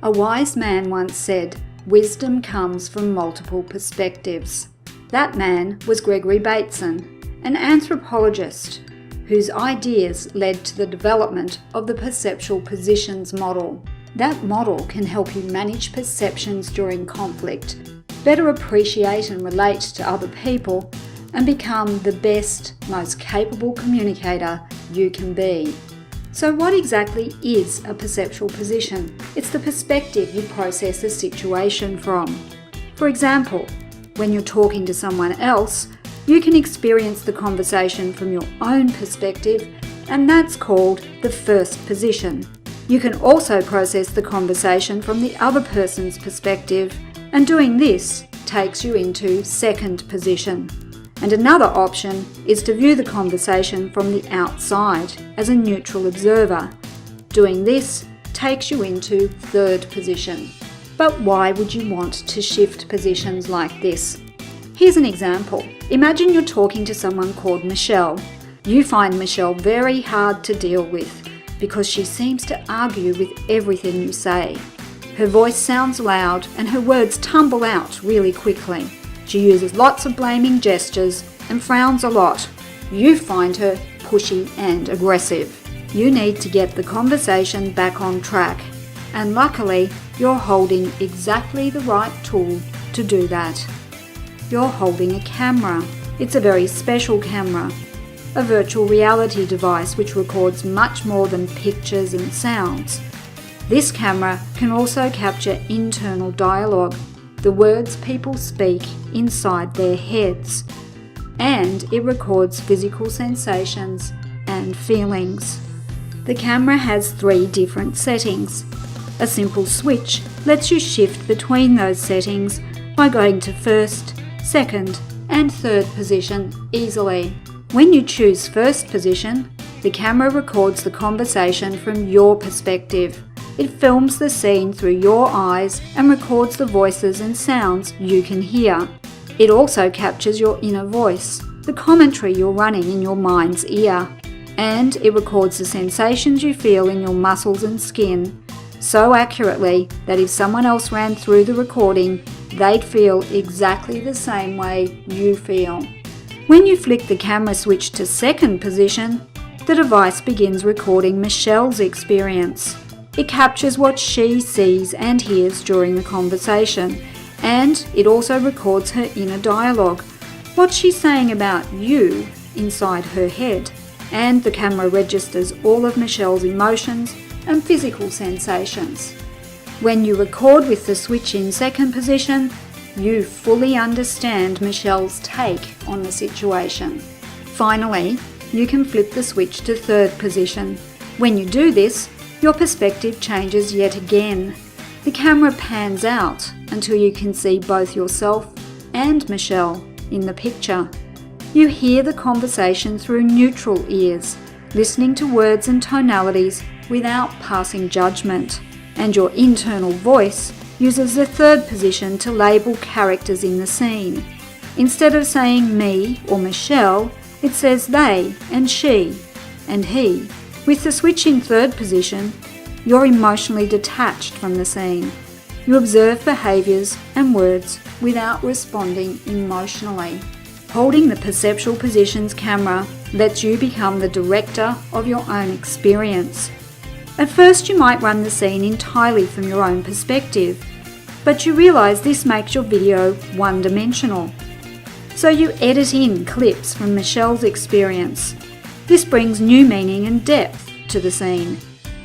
A wise man once said, "Wisdom comes from multiple perspectives." That man was Gregory Bateson, an anthropologist whose ideas led to the development of the perceptual positions model. That model can help you manage perceptions during conflict, better appreciate and relate to other people, and become the best, most capable communicator you can be. So what exactly is a perceptual position? It's the perspective you process a situation from. For example, when you're talking to someone else, you can experience the conversation from your own perspective, and that's called the first position. You can also process the conversation from the other person's perspective, and doing this takes you into second position. And another option is to view the conversation from the outside as a neutral observer. Doing this takes you into third position. But why would you want to shift positions like this? Here's an example. Imagine you're talking to someone called Michelle. You find Michelle very hard to deal with because she seems to argue with everything you say. Her voice sounds loud and her words tumble out really quickly. She uses lots of blaming gestures and frowns a lot. You find her pushy and aggressive. You need to get the conversation back on track. And luckily, you're holding exactly the right tool to do that. You're holding a camera. It's a very special camera. A virtual reality device which records much more than pictures and sounds. This camera can also capture internal dialogue, the words people speak inside their heads, and it records physical sensations and feelings. The camera has 3 different settings. A simple switch lets you shift between those settings by going to first, second, and third position easily. When you choose first position, the camera records the conversation from your perspective. It films the scene through your eyes and records the voices and sounds you can hear. It also captures your inner voice, the commentary you're running in your mind's ear, and it records the sensations you feel in your muscles and skin so accurately that if someone else ran through the recording, they'd feel exactly the same way you feel. When you flick the camera switch to second position, the device begins recording Michelle's experience. It captures what she sees and hears during the conversation, and it also records her inner dialogue, what she's saying about you inside her head, and the camera registers all of Michelle's emotions and physical sensations. When you record with the switch in second position, you fully understand Michelle's take on the situation. Finally, you can flip the switch to third position. When you do this, your perspective changes yet again. The camera pans out until you can see both yourself and Michelle in the picture. You hear the conversation through neutral ears, listening to words and tonalities without passing judgment. And your internal voice uses the third position to label characters in the scene. Instead of saying me or Michelle, it says they and she and he. With the switch in third position, you're emotionally detached from the scene. You observe behaviours and words without responding emotionally. Holding the perceptual positions camera lets you become the director of your own experience. At first you might run the scene entirely from your own perspective, but you realise this makes your video one-dimensional. So you edit in clips from Michelle's experience. This brings new meaning and depth to the scene.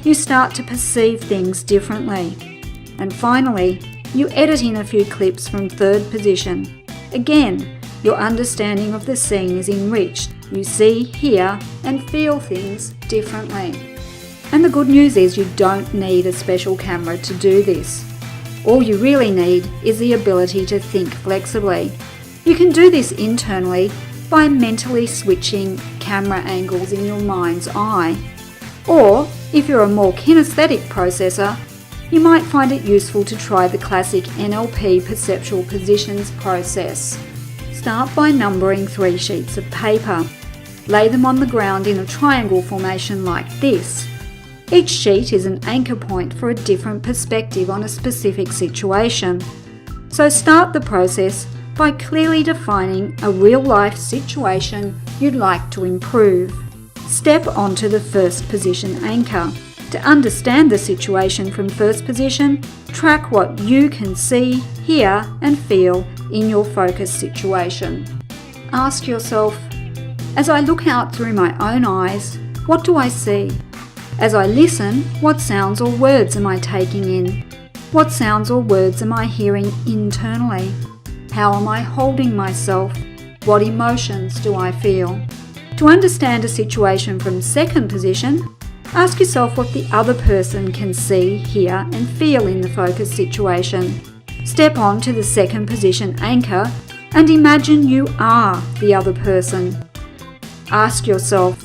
You start to perceive things differently. And finally, you edit in a few clips from third position. Again, your understanding of the scene is enriched. You see, hear, and feel things differently. And the good news is you don't need a special camera to do this. All you really need is the ability to think flexibly. You can do this internally by mentally switching camera angles in your mind's eye. Or, if you're a more kinesthetic processor, you might find it useful to try the classic NLP perceptual positions process. Start by numbering 3 sheets of paper. Lay them on the ground in a triangle formation like this. Each sheet is an anchor point for a different perspective on a specific situation. So start the process by clearly defining a real-life situation you'd like to improve. Step onto the first position anchor. To understand the situation from first position, track what you can see, hear, and feel in your focus situation. Ask yourself, as I look out through my own eyes, what do I see? As I listen, what sounds or words am I taking in? What sounds or words am I hearing internally? How am I holding myself? What emotions do I feel? To understand a situation from second position, ask yourself what the other person can see, hear, and feel in the focus situation. Step on to the second position anchor and imagine you are the other person. Ask yourself,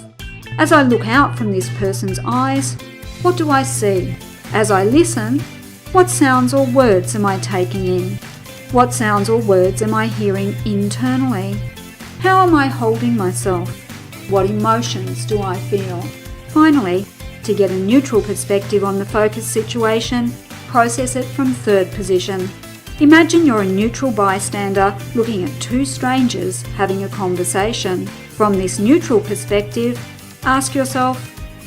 as I look out from this person's eyes, what do I see? As I listen, what sounds or words am I taking in? What sounds or words am I hearing internally? How am I holding myself? What emotions do I feel? Finally, to get a neutral perspective on the focus situation, process it from third position. Imagine you're a neutral bystander looking at two strangers having a conversation. From this neutral perspective, ask yourself,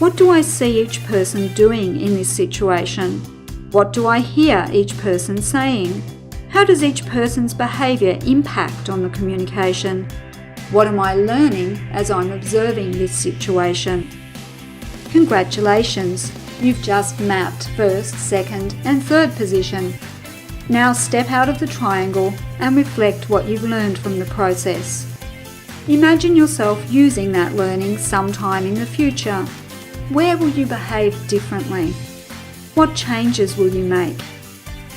what do I see each person doing in this situation? What do I hear each person saying? How does each person's behaviour impact on the communication? What am I learning as I'm observing this situation? Congratulations, you've just mapped first, second, and third position. Now step out of the triangle and reflect what you've learned from the process. Imagine yourself using that learning sometime in the future. Where will you behave differently? What changes will you make?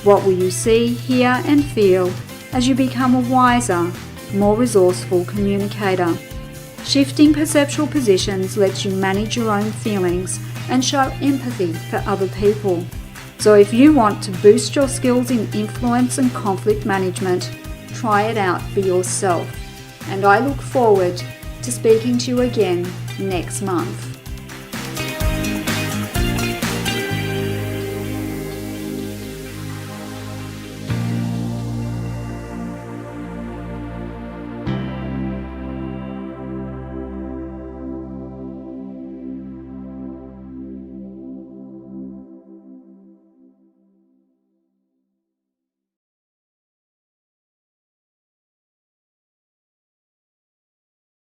What will you see, hear, and feel as you become a wiser, more resourceful communicator? Shifting perceptual positions lets you manage your own feelings and show empathy for other people. So if you want to boost your skills in influence and conflict management, try it out for yourself. And I look forward to speaking to you again next month.